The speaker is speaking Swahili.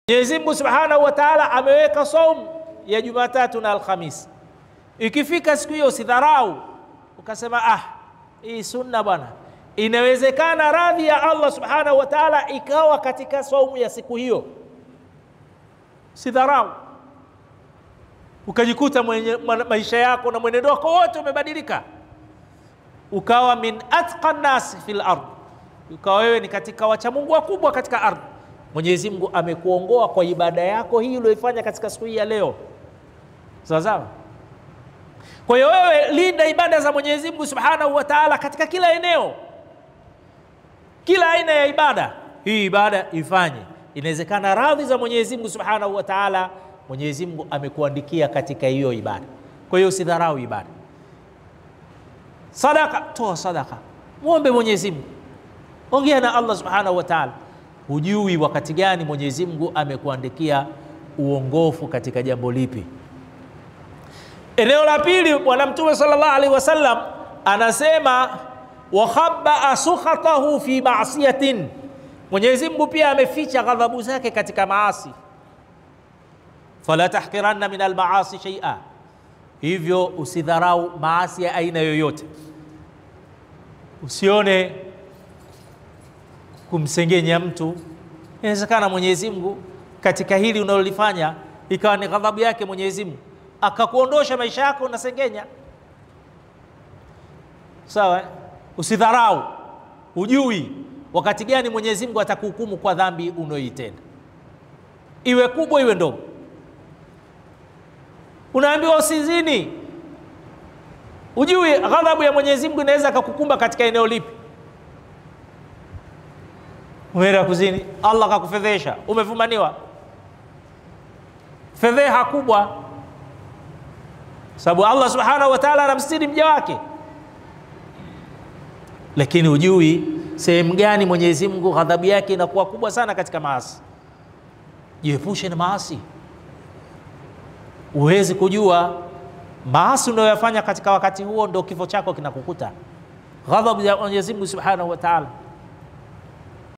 Mwenyezi Mungu Subhanahu wa Ta'ala ameweka saumu ya Jumatatu na Alhamisi. Ikifika siku hiyo usidharau ukasema hii sunna bwana. Inawezekana radhi ya Allah Subhanahu wa Ta'ala ikawa katika saumu ya siku hiyo. Usidharau. Ukajikuta maisha yako na mwenendo wako wote umebadilika. Ukawa min atqan nas fil ardh. Ukawa wewe ni katika wacha Mungu wakubwa katika ardhi. Mwenyezi Mungu amekuongoa kwa ibada yako hii uliyoifanya katika siku hii ya leo. Sawa? Kwa hiyo wewe linda ibada za Mwenyezi Mungu Subhanahu wa Ta'ala katika kila eneo. Kila aina ya ibada. Hii ibada ifanye. Inawezekana radhi za Mwenyezi Mungu Subhanahu wa Ta'ala Mwenyezi Mungu amekuandikia katika hiyo ibada. Kwa hiyo usidharau ibada. Sadaka, toa sadaka. Muombe Mwenyezi Mungu. Ongea na Allah Subhanahu wa Ta'ala. Hujui wakati gani Mwenyezi Mungu amekuandikia uongofu katika jambo lipi. Eneo la pili, Bwana Mtume sallallahu alaihi wasallam anasema wa khabba sukhatahu fi ma'siyatin. Mwenyezi Mungu pia ameficha ghadhabu zake katika maasi. Fala tahqiranna min al-ma'asi shay'a. Hivyo usidharau maasi ya aina yoyote. Usione kumsengenya mtu. Inawezekana Mwenyezi Mungu katika hili unalolifanya ikawa ni ghadhabu yake Mwenyezi Mungu, akakuondosha maisha yako unasengenya. Sawa? Usidharau. Hujui wakati gani Mwenyezi Mungu atakuhukumu kwa dhambi unayoitenda. Iwe kubwa iwe ndogo. Unaambiwa usizini. Hujui ghadhabu ya Mwenyezi Mungu inaweza kukukumba katika eneo lipi. Umeenda kuzini, Allah akakufedhesha, umefumaniwa. Fedheha kubwa. Sababu Allah Subhanahu wa Ta'ala anamstiri mja wake. Lakini hujui sehemu gani Mwenyezi Mungu ghadhabu yake inakuwa kubwa sana katika maasi. Jiepushe na maasi. Uwezi kujua maasi unayofanya katika wakati huo ndio kifo chako kinakukuta. Ghadhabu ya Mwenyezi Mungu Subhanahu wa Ta'ala.